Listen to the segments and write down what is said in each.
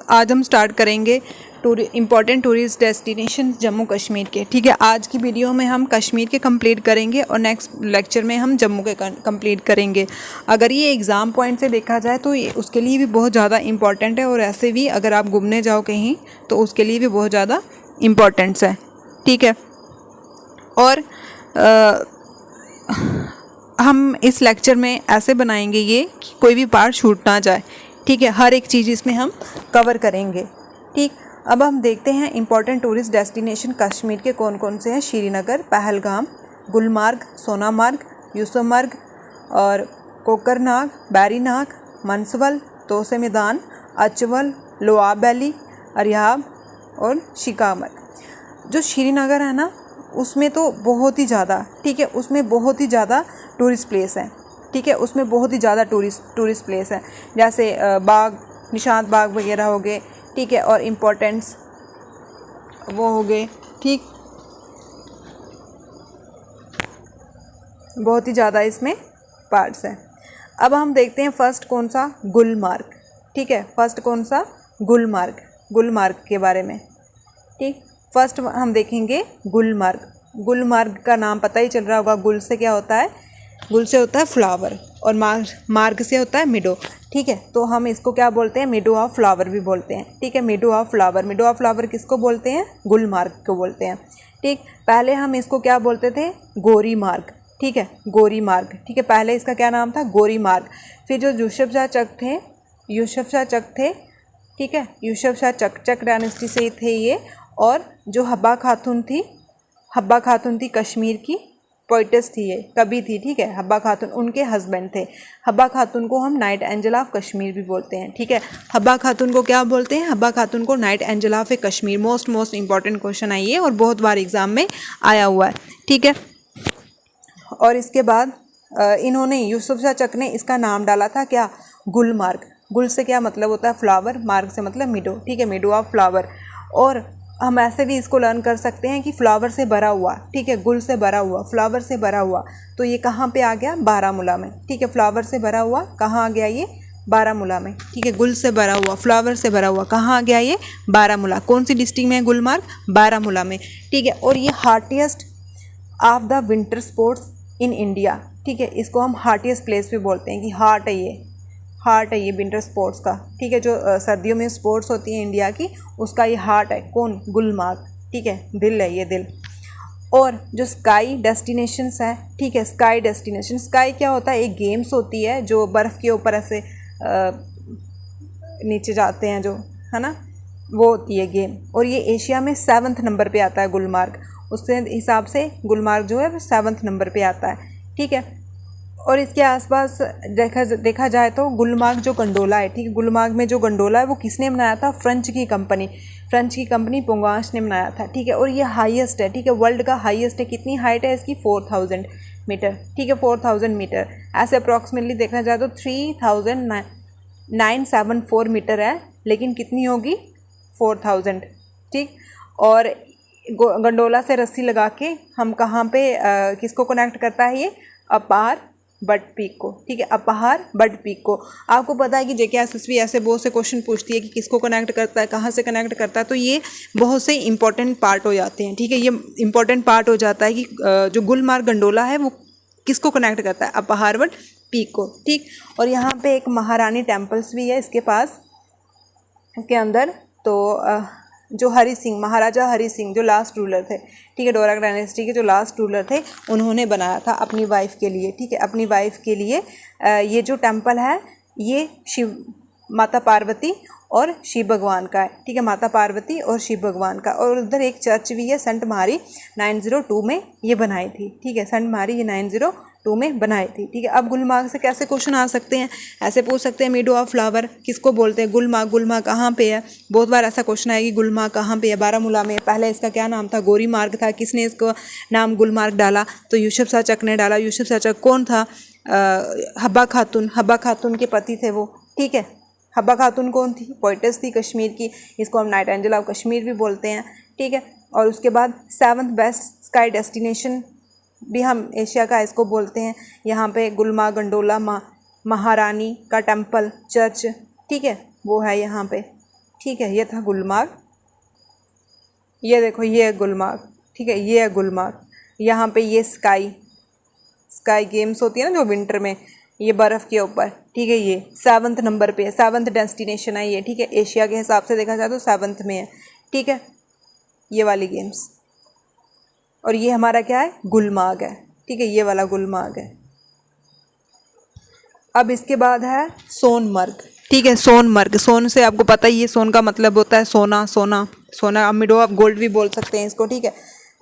आज हम स्टार्ट करेंगे important tourist destination Jammu Kashmir के। ठीक है, आज की वीडियो में हम कश्मीर के कंप्लीट करेंगे और नेक्स्ट लेक्चर में हम जम्मू के कंप्लीट करेंगे। अगर ये एग्ज़ाम पॉइंट से देखा जाए तो ये उसके लिए भी बहुत ज़्यादा इम्पॉर्टेंट है, और ऐसे भी अगर आप घूमने जाओ कहीं तो उसके लिए भी बहुत ज़्यादा इम्पॉर्टेंट्स है। ठीक है, और हम इस लेक्चर में ऐसे बनाएंगे ये कि कोई भी पार्ट छूट ना जाए। ठीक है, हर एक चीज़ इसमें हम कवर करेंगे। ठीक, अब हम देखते हैं इंपॉर्टेंट टूरिस्ट डेस्टिनेशन कश्मीर के कौन कौन से हैं। श्रीनगर, पहलगाम, गुलमार्ग, सोनामार्ग, यूसुफमर्ग और कोकरनाग, बैरीनाग, मनसवल, तोसे मैदान, अचवल, लोआब वैली, अरियाब और शिकामर्ग। जो श्रीनगर है ना, उसमें तो बहुत ही ज़्यादा, ठीक है, उसमें बहुत ही ज़्यादा टूरिस्ट प्लेस है। ठीक है, उसमें बहुत ही ज़्यादा टूरिस्ट प्लेस है, जैसे बाग, निशात बाग वगैरह हो गए। ठीक है, और इम्पोर्टेंट्स वो हो गए। ठीक, बहुत ही ज़्यादा इसमें पार्ट्स हैं। अब हम देखते हैं फर्स्ट कौन सा, गुलमार्ग। ठीक है, फर्स्ट कौन सा, गुलमार्ग के बारे में। ठीक, फर्स्ट हम देखेंगे गुलमार्ग। गुलमार्ग का नाम पता ही चल रहा होगा, गुल से क्या होता है, गुल से होता है फ्लावर, और मार्ग से होता है मिडो। ठीक है, तो हम इसको क्या बोलते हैं, मिडो ऑफ फ्लावर भी बोलते हैं। ठीक है, मिडो ऑफ फ्लावर किसको बोलते हैं, गुलमार्ग को बोलते हैं। ठीक, पहले हम इसको क्या बोलते थे, गोरी मार्ग। ठीक है, गोरी मार्ग। ठीक है, पहले इसका क्या नाम था, गोरी मार्ग। फिर जो यूसुफ शाह चक थे, ठीक है, यूसुफ शाह चक डायनेस्टी से थे ये। और जो हब्बा खातून थी कश्मीर की पोइटस थी, ये कवि थी। ठीक है, हब्बा खातून उनके हस्बैंड थे। हब्बा खातून को हम नाइट एंजल ऑफ कश्मीर भी बोलते हैं। ठीक है, हब्बा खातून को क्या बोलते हैं, हब्बा खातून को night angel of Kashmir. Most important question है ये, और बहुत बार एग्जाम में आया हुआ है। ठीक है, और इसके बाद इन्होंने, यूसुफ शाह चक ने इसका नाम डाला था क्या, गुलमार्ग। गुल से क्या मतलब होता है, फ्लावर, मार्ग से मतलब मिडो। ठीक है, मिडो ऑफ फ्लावर। और हम ऐसे भी इसको लर्न कर सकते हैं कि फ्लावर से भरा हुआ। ठीक है, गुल से भरा हुआ, फ्लावर से भरा हुआ, तो ये कहाँ पे आ गया, बारामूला में। ठीक है, फ्लावर से भरा हुआ कहाँ आ गया, ये बारामूला में। ठीक है, गुल से भरा हुआ, फ्लावर से भरा हुआ कहाँ आ गया, ये बारामूला। कौन सी डिस्ट्रिक्ट में है गुलमार्ग, बारामूला में। ठीक है, और ये heartiest of the winter sports in India. ठीक है, इसको हम हार्टिएस्ट प्लेस भी बोलते हैं कि हार्ट है ये विंटर स्पोर्ट्स का। ठीक है, जो सर्दियों में स्पोर्ट्स होती हैं इंडिया की, उसका ये हार्ट है। कौन, गुलमार्ग। ठीक है, दिल है ये, दिल। और जो स्काई डेस्टिनेशंस है, ठीक है, स्काई डेस्टिनेशन, स्काई क्या होता है, एक गेम्स होती है जो बर्फ़ के ऊपर ऐसे नीचे जाते हैं, जो है ना, वो होती है गेम। और ये एशिया में 7th नंबर पे आता है गुलमार्ग। उसके हिसाब से गुलमार्ग जो है वो 7th नंबर पे आता है। ठीक है, और इसके आसपास देखा जाए तो गुलमार्ग जो गंडोला है, ठीक है, गुलमार्ग में जो गंडोला है वो किसने बनाया था, फ्रेंच की कंपनी पोंगाश ने बनाया था। ठीक है, और ये हाईएस्ट है। ठीक है, वर्ल्ड का हाईएस्ट है। कितनी हाइट है इसकी, 4000 मीटर। ठीक है, 4000 मीटर। ऐसे अप्रॉक्सीमेटली देखा जाए तो 3974 मीटर है, लेकिन कितनी होगी, 4000। ठीक, और गंडोला से रस्सी लगा के हम कहाँ पे किसको कनेक्ट करता है, ये अपार बट पीक को। ठीक है, अपहार बट पीक को। आपको पता है कि JKSSB ऐसे बहुत से क्वेश्चन पूछती है कि किसको कनेक्ट करता है, कहाँ से कनेक्ट करता है, तो ये बहुत से इंपॉर्टेंट पार्ट हो जाते हैं। ठीक है, ये इंपॉर्टेंट पार्ट हो जाता है कि जो गुलमार्ग गंडोला है वो किसको कनेक्ट करता है, अपहार बट पीक को। ठीक, और यहाँ पे एक महारानी टेम्पल्स भी है इसके पास, इसके अंदर। तो जो महाराजा हरी सिंह जो लास्ट रूलर थे, ठीक है, डोगरा डायनेस्टी के जो लास्ट रूलर थे, उन्होंने बनाया था अपनी वाइफ के लिए। ठीक है, अपनी वाइफ के लिए ये जो टेम्पल है ये माता पार्वती और शिव भगवान का है। ठीक है, माता पार्वती और शिव भगवान का। और उधर एक चर्च भी है, सेंट मारी 902 में ये बनाई थी। ठीक है, सेंट मारी ये 902 में बनाई थी। ठीक है, अब गुलमार्ग से कैसे क्वेश्चन आ सकते हैं, ऐसे पूछ सकते हैं, मिडो ऑफ फ्लावर किसको बोलते हैं, गुलमार्ग कहाँ पे है। बहुत बार ऐसा क्वेश्चन आएगी, गुलमार्ग कहाँ पे है, बारामूला में। पहले इसका क्या नाम था, गोरी मार्ग था। किसने इसको नाम गुलमार्ग डाला, तो यूसुफ शाह चक ने डाला। यूसुफ शाह चक कौन था, हब्बा खातून के पति थे वो। ठीक है, हब्बा खातून कौन थी, पोइटस थी कश्मीर की। इसको हम नाइट एंजल ऑफ कश्मीर भी बोलते हैं। ठीक है, और उसके बाद 7th बेस्ट स्काई डेस्टिनेशन भी हम एशिया का इसको बोलते हैं। यहाँ पे गुलमार्ग गंडोला महारानी का टेम्पल चर्च, ठीक है, वो है यहाँ पे। ठीक है, ये था गुलमार्ग। ये देखो ये है गुलमार्ग, ठीक है, ये है गुलमार्ग। यहाँ पे ये स्काई गेम्स होती है ना जो विंटर में, ये बर्फ़ के ऊपर, ठीक है, ये 7th नंबर पे है, 7th डेस्टिनेशन है ये, ठीक है, एशिया के हिसाब से देखा जाए तो 7th में है, ठीक है, ये वाली गेम्स। और ये हमारा क्या है, गुलमार्ग है, ठीक है, ये वाला गुलमार्ग है। अब इसके बाद है सोनमर्ग, ठीक है, सोनमर्ग। सोन से आपको पता ही है, सोन का मतलब होता है सोना, सोना, सोना। अब मिडो ऑफ गोल्ड भी बोल सकते हैं इसको, ठीक है,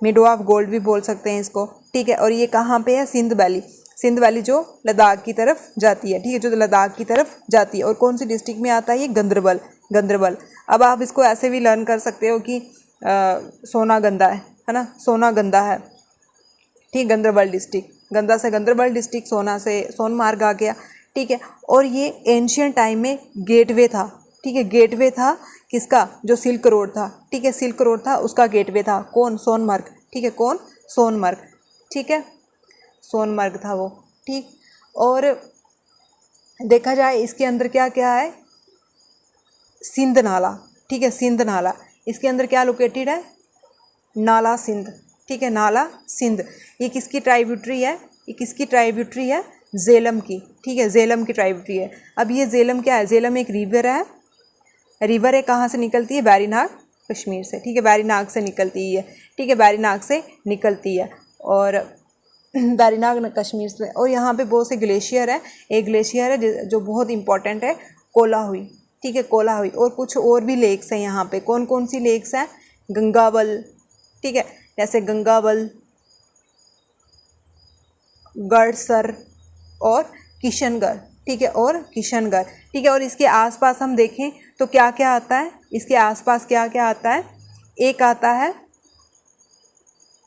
मिडो ऑफ गोल्ड भी बोल सकते हैं इसको, ठीक है। और ये कहाँ पे है, सिंध वैली, सिंध वैली जो लद्दाख की तरफ जाती है, ठीक है, जो लद्दाख की तरफ जाती है। और कौन सी डिस्ट्रिक्ट में आता है ये, गंदरबल, गंदरबल। अब आप इसको ऐसे भी लर्न कर सकते हो कि सोना गंदा है ना, सोना गंदा है, ठीक, गंदरबल डिस्ट्रिक्ट, गंदा से गंदरबल डिस्ट्रिक्ट, सोना से सोनमार्ग आ गया, ठीक है। और ये एंशियंट टाइम में गेटवे था, ठीक है, गेटवे था किसका, जो सिल्क रोड था, ठीक है, सिल्क रोड था उसका गेटवे था, कौन, सोनमर्ग, ठीक है, कौन, सोनमर्ग, ठीक है, सोनमर्ग था वो, ठीक। और देखा जाए इसके अंदर क्या क्या है, सिंध नाला, ठीक है, सिंध नाला, इसके अंदर क्या लोकेटेड है, नाला सिंध, ठीक है, नाला सिंध। ये किसकी ट्राइब्यूटरी है, ये किसकी ट्राइब्यूटरी है, झेलम की, ठीक है, झेलम की ट्राइब्यूटरी है। अब ये झेलम क्या है, झेलम एक रिवर है, रिवर है, कहाँ से निकलती है, बैरीनाग कश्मीर से, ठीक है, बैरीनाग से निकलती है, ठीक है, बैरीनाग से निकलती है, और बैरीनाग कश्मीर से। और यहाँ पे बहुत से ग्लेशियर है, एक ग्लेशियर है जो बहुत इंपॉर्टेंट है, कोलाहुई, ठीक है, कोलाहुई। और कुछ और भी लेक्स हैं यहाँ पे, कौन कौन सी लेक्स हैं, गंगावल, ठीक है, जैसे गंगावल, गढ़सर और किशनगढ़, ठीक है, और किशनगढ़, ठीक है। और इसके आसपास हम देखें तो क्या क्या आता है, इसके आसपास क्या क्या आता है, एक आता है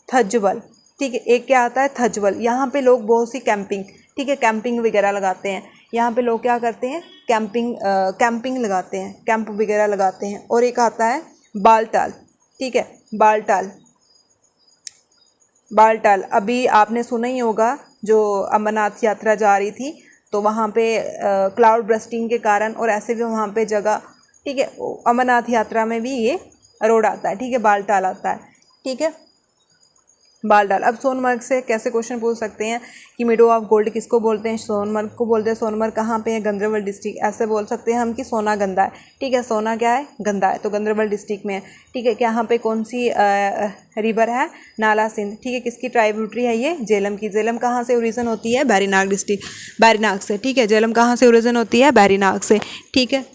थज्जवल, ठीक है, एक क्या आता है, थज्जवल। यहाँ पे लोग बहुत सी कैंपिंग, ठीक है, कैंपिंग वगैरह लगाते हैं, यहाँ पे लोग क्या करते हैं, कैंपिंग लगाते हैं, कैंप वगैरह लगाते हैं। और एक आता है बालटाल, ठीक है, बालटाल, बालटाल। अभी आपने सुना ही होगा, जो अमरनाथ यात्रा जा रही थी तो वहाँ पे क्लाउड बर्स्टिंग के कारण और ऐसे भी वहाँ पे जगह, ठीक है, अमरनाथ यात्रा में भी ये रोड आता है, ठीक है, बालटाल आता है, ठीक है, बालटाल। अब सोनमर्ग से कैसे क्वेश्चन पूछ सकते हैं कि मिडो ऑफ गोल्ड किसको बोलते हैं, सोनमर्ग को बोलते हैं। सोनमर्ग कहाँ पे है, गंदरबल डिस्ट्रिक्ट। ऐसे बोल सकते हैं हम कि सोना गंदा है, ठीक है, सोना क्या है, गंदा है, तो गंदरबल डिस्ट्रिक्ट में है, ठीक है। यहाँ पे कौन सी रिवर है, नाला सिंध, ठीक है, किसकी ट्राइब्यूटरी है ये, झेलम की। झेलम कहाँ से ओरिजिन होती है, बैरीनाग डिस्ट्रिक्ट, बैरीनाग से, ठीक है, झेलम कहाँ से ओरिजिन होती है, बैरीनाग से, ठीक है।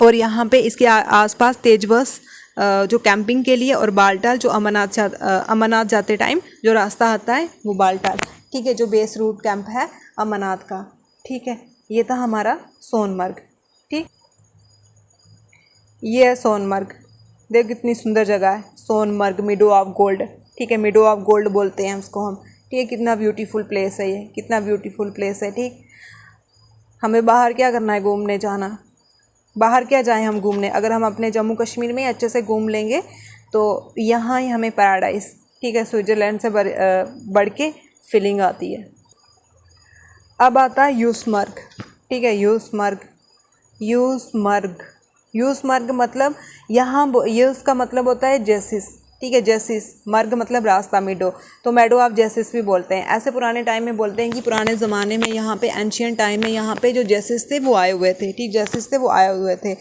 और यहाँ पे इसके आसपास तेजबस जो कैंपिंग के लिए, और बालटाल जो अमरनाथ जाते टाइम जो रास्ता आता है वो बालटाल, ठीक है, जो बेस रूट कैंप है अमरनाथ का, ठीक है। ये था हमारा सोनमर्ग, ठीक, ये है सोनमर्ग, देख कितनी सुंदर जगह है सोनमर्ग, मिडो ऑफ गोल्ड, ठीक है, मिडो ऑफ गोल्ड बोलते हैं उसको हम, ठीक है, कितना ब्यूटीफुल प्लेस है ये, कितना ब्यूटीफुल प्लेस है, ठीक। हमें बाहर क्या करना है, घूमने जाना, बाहर क्या जाएं हम घूमने, अगर हम अपने जम्मू कश्मीर में अच्छे से घूम लेंगे तो यहाँ ही हमें पैराडाइज, ठीक है, स्विट्ज़रलैंड से बढ़ के फीलिंग आती है। अब आता है यूसमर्ग, ठीक है, यूसमर्ग, यूसमर्ग, यूसमर्ग मतलब यहाँ यूस का मतलब होता है जेसिस, ठीक है, जेसिस, मर्ग मतलब रास्ता, मिडो, तो मेडो आप जेसिस भी बोलते हैं। ऐसे पुराने टाइम में बोलते हैं कि पुराने ज़माने में यहाँ पे, एंशियंट टाइम में यहाँ पे जो जेसिस थे वो आए हुए थे, ठीक, जेसिस थे वो आए हुए थे।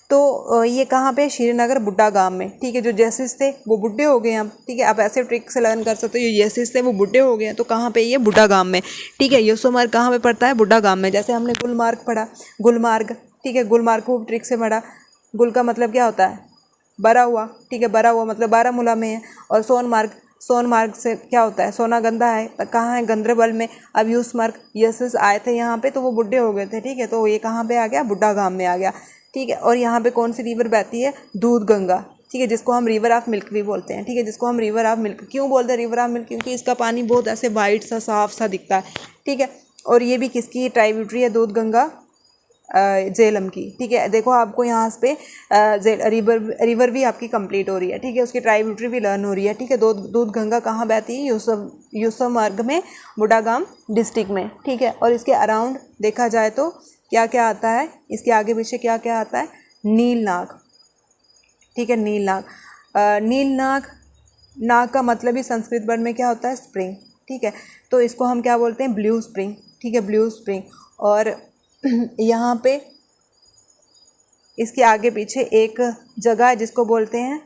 तो ये कहाँ पे, श्रीनगर बुड्ढा गांव में, ठीक है, जो जेसिस थे वो बुढ़े हो गए अब, ठीक है, आप ऐसे ट्रिक से लर्न कर सकते हो, ये जेसिस थे वो बुढ़े हो गए हैं, तो कहाँ पे, ये बुड्ढा गांव में, ठीक है। यूसमर्ग कहाँ पे पड़ता है, बुड्ढा गांव में। जैसे हमने गुलमार्ग पढ़ा, गुलमार्ग, ठीक है, गुलमार्ग को ट्रिक से पढ़ा, गुल का मतलब क्या होता है, बरा हुआ, ठीक है, बरा हुआ मतलब बारामूला में है। और सोनमार्ग, सोनमार्ग से क्या होता है, सोना गंदा है, कहाँ है, गंदरबल में। अब यूसमर्ग, यस आए थे यहाँ पे तो वो बुढ़े हो गए थे, ठीक है, तो ये कहाँ पे आ गया, बुड्ढा गांव में आ गया, ठीक है। और यहाँ पे कौन सी रिवर बहती है, दूध गंगा, ठीक है, जिसको हम रिवर ऑफ मिल्क भी बोलते हैं, ठीक है, जिसको हम रिवर ऑफ मिल्क क्यों बोलते हैं, रिवर ऑफ मिल्क, क्योंकि इसका पानी बहुत ऐसे वाइट सा, साफ सा दिखता है, ठीक है। और ये भी किसकी ट्राइब्यूटरी है, दूध गंगा झेलम की, ठीक है। देखो आपको यहाँ पे रिवर भी आपकी कंप्लीट हो रही है, ठीक है, उसकी ट्राइब्यूटरी भी लर्न हो रही है, ठीक है। दूध गंगा कहाँ बहती है, यूसमर्ग में, बुढ़ागाम डिस्ट्रिक्ट में, ठीक है। और इसके अराउंड देखा जाए तो क्या क्या आता है, इसके आगे पीछे क्या क्या आता है, नीलनाग, ठीक है, नीलनाग। नीलनाग, नाग का मतलब ही संस्कृत वर्ड में क्या होता है? स्प्रिंग। ठीक है, तो इसको हम क्या बोलते हैं? Blue spring. ठीक है, ब्लू स्प्रिंग। और यहाँ पे इसके आगे पीछे एक जगह है जिसको बोलते हैं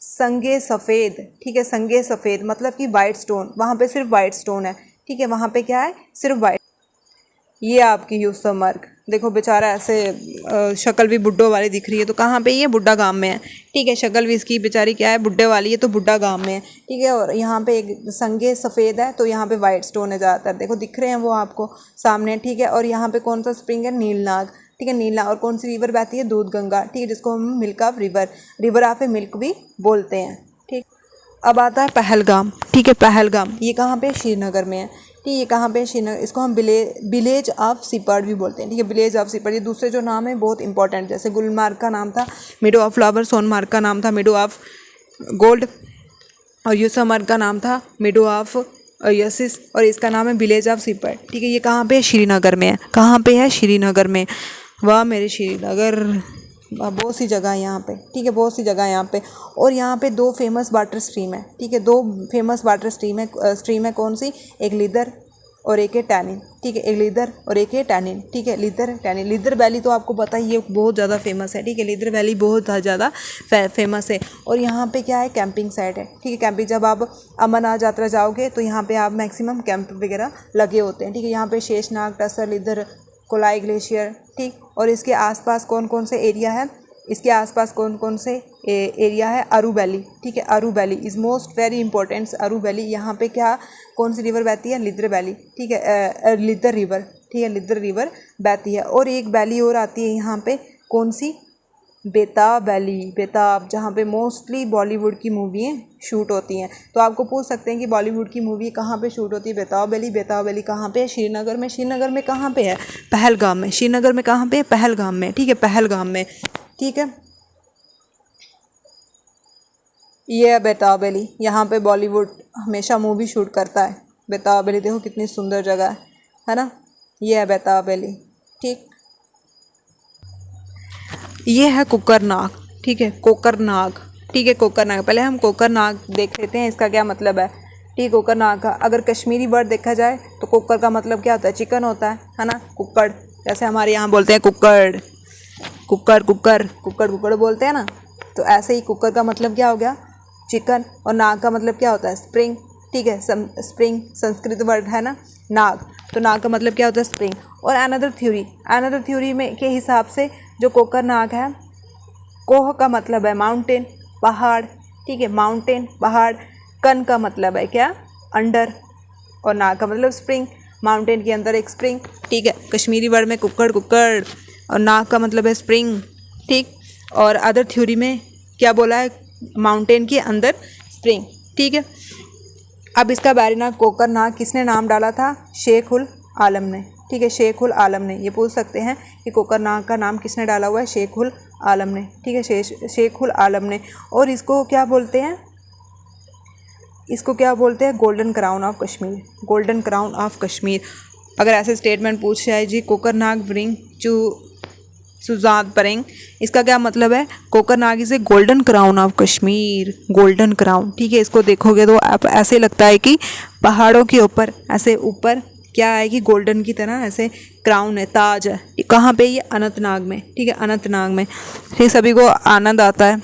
संगे सफ़ेद। ठीक है, संगे सफ़ेद मतलब कि वाइट स्टोन, वहाँ पे सिर्फ वाइट स्टोन है। ठीक है, वहाँ पे क्या है? सिर्फ वाइट। ये आपकी यूसुमर्ग, देखो बेचारा ऐसे शक्ल भी बुड्ढों वाली दिख रही है, तो कहाँ पे? ये बुड्ढा गांव में है। ठीक है, शक्ल भी इसकी बेचारी क्या है? बुड्ढे वाली है, तो बुड्ढा गांव में है। ठीक है, और यहाँ पे एक संगे सफ़ेद है, तो यहाँ पे वाइट स्टोन है ज़्यादातर, देखो दिख रहे हैं वो आपको सामने। ठीक है, और यहाँ पे कौन सा स्प्रिंग है? नीलनाग। ठीक है, नीलनाग। और कौन सी रिवर बहती है? दूध गंगा। ठीक है, जिसको हम milk of river, river of A milk भी बोलते हैं। ठीक, अब आता है पहलगाम। ठीक है, पहलगाम ये कहाँ पे? श्रीनगर में है। ठीक है, ये कहाँ पे? श्रीनगर। इसको हम विलेज ऑफ सिपर्ड भी बोलते हैं। ठीक है, विलेज ऑफ सिपर्ड। ये दूसरे जो नाम है बहुत इंपॉर्टेंट, जैसे गुलमार्ग का नाम था मेडो ऑफ फ्लावर, सोनमार्ग का नाम था मेडो ऑफ गोल्ड, और यूसुमर्ग का नाम था मेडो ऑफ यसिस, और इसका नाम है विलेज ऑफ सिपर्ड। ठीक है, ये कहाँ पे है? श्रीनगर में है। कहाँ पे है? श्रीनगर में। वाह मेरे श्रीनगर, बहुत सी जगह है यहाँ पे। ठीक है, बहुत सी जगह है यहाँ पे। और यहाँ पे 2 फेमस वाटर स्ट्रीम है। ठीक है, 2 फेमस वाटर स्ट्रीम है कौन सी? एक लीदर और एक है टैनिन। ठीक है, एक लीदर और एक है टैनिन। ठीक है, लीदर टैनिन। लीदर वैली तो आपको पता ही है, बहुत ज़्यादा फेमस है। ठीक है, लीदर वैली बहुत ज़्यादा फेमस है। और यहाँ पे क्या है? कैंपिंग साइट है। ठीक है, कैंपिंग, जब आप अमरनाथ यात्रा जाओगे तो यहाँ पे आप मैक्सिमम कैंप वगैरह लगे होते हैं। ठीक है, यहाँ पे Sheshnag, tussar, leather, coli glacier. ठीक, और इसके आसपास कौन कौन से एरिया है? इसके आसपास कौन कौन से एरिया है? अरू वैली। ठीक है, अरू valley is most very important. अरू वैली, यहाँ पे क्या, कौन सी रिवर बहती है? लिदर वैली। ठीक है, लिदर रिवर। ठीक है, लिदर रिवर बहती है। और एक वैली और आती है यहाँ पे, कौन सी? बेताब वैली। बेताब, जहाँ पे मोस्टली बॉलीवुड की मूवियाँ शूट होती हैं। तो आपको पूछ सकते हैं कि बॉलीवुड की मूवी कहाँ पे शूट होती है? बेताब वैली। बेताब वैली कहाँ पे है? श्रीनगर में। श्रीनगर में कहाँ पे है? पहलगाम में। श्रीनगर में कहाँ पे है? पहलगाम में। ठीक है, पहलगाम में। ठीक है, ये है बेताब वैली, यहाँ पे बॉलीवुड हमेशा मूवी शूट करता है। बेताब वैली देखो कितनी सुंदर जगह है ना? ये है बेताब वैली। ठीक, ये है कोकरनाग। ठीक है, कोकरनाग। ठीक है, कोकरनाग। पहले हम कोकरनाग देख लेते हैं, इसका क्या मतलब है। ठीक, कोकरनाग का अगर कश्मीरी वर्ड देखा जाए तो कोकर का मतलब क्या होता है? चिकन होता है ना? कुक्कड़, जैसे हमारे यहाँ बोलते हैं कुक्कड़, कुकर कुकर कुकर कुकर बोलते हैं ना, तो ऐसे ही कुकर का मतलब क्या हो गया? चिकन। और नाग का मतलब क्या होता है? स्प्रिंग। ठीक है, स्प्रिंग संस्कृत वर्ड है ना, नाग, तो नाग का मतलब क्या होता है? स्प्रिंग। और अनदर थ्योरी में के हिसाब से जो कोकर नाग है, कोह का मतलब है माउंटेन, पहाड़। ठीक है, माउंटेन, पहाड़। कन का मतलब है क्या? अंडर। और नाग का मतलब स्प्रिंग, माउंटेन के अंदर एक स्प्रिंग। ठीक है, कश्मीरी वर्ड में कुक्कड़ कुक्कड़, और नाग का मतलब है स्प्रिंग। ठीक, और अदर थ्योरी में क्या बोला है? माउंटेन के अंदर स्प्रिंग। ठीक है, अब इसका बैरीनाग कोकरनाग किसने नाम डाला था? शेख उल आलम ने। ठीक है, शेख उल आलम ने। ये पूछ सकते हैं कि कोकरनाग का नाम किसने डाला हुआ है? शेख उल आलम ने। ठीक है, शेख उल आलम ने। और इसको क्या बोलते हैं? इसको क्या बोलते हैं? Golden crown of Kashmir. Golden crown of Kashmir. अगर ऐसे स्टेटमेंट पूछ जाए जी, कोकरनाग ब्रिंग टू सुजात परेंग, इसका क्या मतलब है? Kokernag is a golden crown of Kashmir. Golden crown. ठीक है, इसको देखोगे तो आप ऐसे लगता है कि पहाड़ों के ऊपर ऐसे ऊपर क्या है कि गोल्डन की तरह ऐसे क्राउन है, ताज है। कहाँ पे? ये अनंतनाग में। ठीक है, अनंतनाग में। ये सभी को आनंद आता है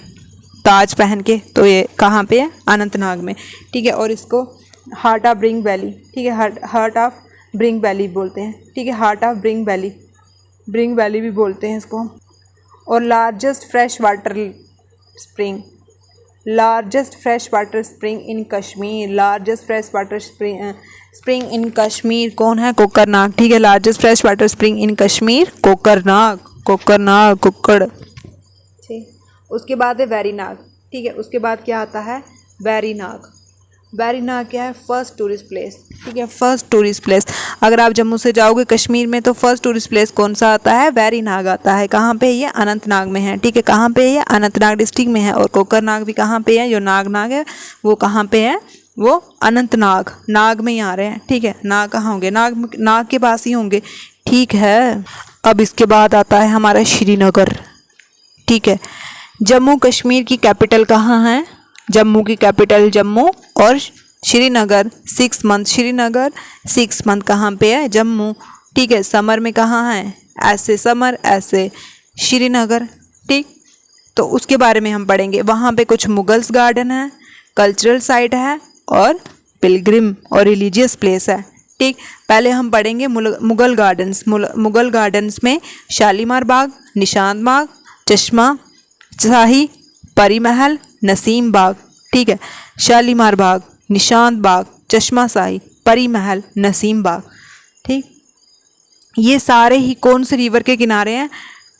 ताज पहन के, तो ये कहाँ पे है? अनंतनाग में। ठीक है, और इसको हार्ट ऑफ ब्रिंग वैली। ठीक है, हार्ट ऑफ ब्रिंग वैली बोलते हैं। ठीक है, हार्ट ऑफ ब्रिंग वैली भी बोलते हैं इसको। और largest fresh water spring, largest fresh water spring in Kashmir. Largest fresh water spring in Kashmir कौन है? कोकरनाग। ठीक है, largest fresh water spring in Kashmir, Kokernag. Kokernag, कुक्कड़। ठीक, उसके बाद है वेरीनाग। ठीक है, उसके बाद क्या आता है? वेरीनाग। वेरीनाग क्या है? First tourist place. ठीक है, फर्स्ट टूरिस्ट प्लेस। अगर आप जम्मू से जाओगे कश्मीर में तो फर्स्ट टूरिस्ट प्लेस कौन सा आता है? वेरीनाग आता है। कहाँ पे? ये अनंतनाग में है। ठीक है, कहाँ पे? ये अनंतनाग डिस्ट्रिक्ट में है। और कोकरनाग भी कहाँ पे है? जो नाग है वो कहाँ पे है? वो अनंतनाग, नाग में ही आ रहे हैं। ठीक है, नाग कहाँ होंगे? नाग के पास ही होंगे। ठीक है, अब इसके बाद आता है हमारा श्रीनगर। ठीक है, जम्मू कश्मीर की कैपिटल कहाँ है? जम्मू की कैपिटल जम्मू और श्रीनगर 6 मंथ श्रीनगर 6 मंथ कहाँ पे है? जम्मू। ठीक है, समर में कहाँ है? ऐसे समर ऐसे श्रीनगर। ठीक, तो उसके बारे में हम पढ़ेंगे। वहाँ पे कुछ मुगल्स गार्डन है, कल्चरल साइट है और पिलग्रिम और रिलीजियस प्लेस है। ठीक, पहले हम पढ़ेंगे मुगल गार्डन्स। मुगल गार्डन्स में शालीमार बाग, निशांत बाग, चश्मा शाही, परी महल, नसीम बाग। ठीक है, शालीमार बाग, निशांत बाग, चश्मा शाही, परी महल, नसीम बाग। ठीक, ये सारे ही कौन से रिवर के किनारे हैं?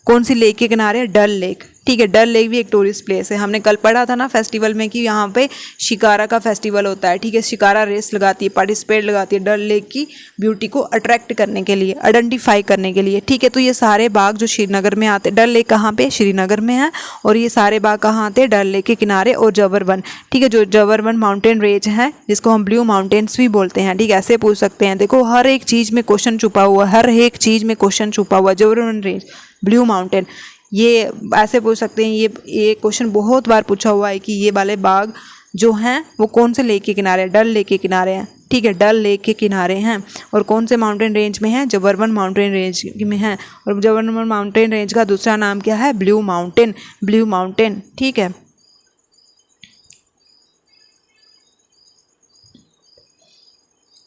कौन सी लेक के किनारे है? डल लेक। ठीक है, डल लेक भी एक टूरिस्ट प्लेस है। हमने कल पढ़ा था ना फेस्टिवल में कि यहाँ पे शिकारा का फेस्टिवल होता है। ठीक है, शिकारा रेस लगाती है, पार्टिसिपेट लगाती है डल लेक की ब्यूटी को अट्रैक्ट करने के लिए, आइडेंटिफाई करने के लिए। ठीक है, तो ये सारे बाग जो श्रीनगर में आते हैं, डल लेक कहाँ पे? श्रीनगर में है। और ये सारे बाग कहाँ आते हैं? डल लेक के किनारे और जबरवन। ठीक है, जो जबरवन माउंटेन रेंज है जिसको हम ब्लू माउंटेन्स भी बोलते हैं। ठीक है, ऐसे पूछ सकते हैं। देखो हर एक चीज़ में क्वेश्चन छुपा हुआ, हर एक चीज़ में क्वेश्चन छुपा हुआ। जबरवन रेंज, ब्लू माउंटेन, ये ऐसे पूछ सकते हैं। ये क्वेश्चन बहुत बार पूछा हुआ है कि ये वाले बाग जो हैं वो कौन से लेक के किनारे? डल लेक के किनारे हैं। ठीक है, डल लेक के किनारे हैं। और कौन से माउंटेन रेंज में हैं? जबरवन माउंटेन रेंज में हैं। और जबरवन माउंटेन रेंज का दूसरा नाम क्या है? Blue mountain. Blue mountain. ठीक है,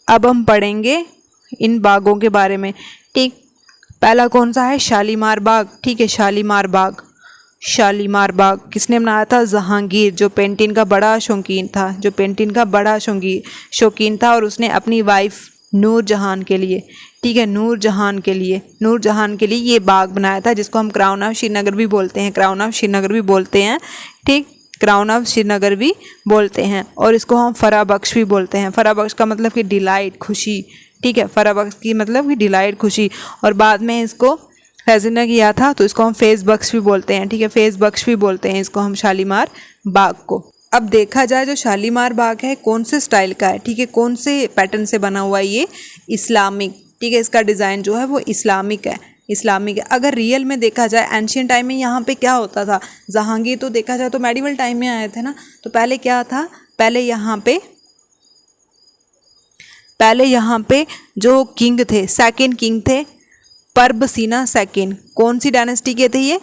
अब हम पढ़ेंगे इन बागों के बारे में। ठीक, पहला कौन सा है? शालीमार बाग। ठीक है, शालीमार बाग। शालीमार बाग किसने बनाया था? जहांगीर, जो पेंटिंग का बड़ा शौकीन था, जो पेंटिंग का बड़ा शौकीन था। और उसने अपनी वाइफ नूरजहान के लिए, ठीक है, नूरजहान के लिए ये बाग बनाया था, जिसको हम क्राउन ऑफ श्रीनगर भी बोलते हैं। क्राउन ऑफ श्रीनगर भी बोलते हैं। ठीक, क्राउन ऑफ श्रीनगर भी बोलते हैं। और इसको हम फरा बख्श भी बोलते हैं। फरा बख्श का मतलब कि डिलाइट, खुशी। ठीक है, फरा बख्श की मतलब कि डिलाइट, खुशी। और बाद में इसको फैज़ल ने किया था तो इसको हम फेज़ बख्श भी बोलते हैं। ठीक है, फेज़ बख्श भी बोलते हैं इसको हम शालीमार बाग को। अब देखा जाए जो शालीमार बाग है कौन से स्टाइल का है? ठीक है, कौन से पैटर्न से बना हुआ है? ये इस्लामिक। ठीक है, इसका डिज़ाइन जो है वो इस्लामिक है। इस्लामिक है। अगर रियल में देखा जाए एंशियंट टाइम में यहाँ पे क्या होता था? जहांगीर तो देखा जाए तो मेडिवल टाइम में आए थे ना, तो पहले क्या था? पहले यहाँ पे जो किंग थे, सेकंड किंग थे परबसीना सेकंड। कौन सी डायनेस्टी के थे ये?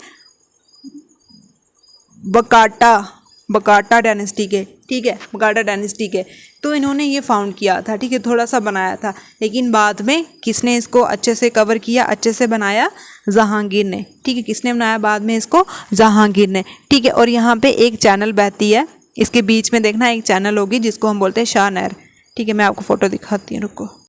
बकाटा डायनेस्टी के। ठीक है, बकाटा डायनेस्टी के। तो इन्होंने ये फाउंड किया था। ठीक है, थोड़ा सा बनाया था, लेकिन बाद में किसने इसको अच्छे से कवर किया, अच्छे से बनाया? जहांगीर ने। ठीक है, किसने बनाया बाद में इसको? जहांगीर ने। ठीक है, और यहाँ पे एक चैनल बहती है, इसके बीच में देखना एक चैनल होगी जिसको हम बोलते हैं शाह नहर। ठीक है, मैं आपको फ़ोटो दिखाती हूँ, रुको।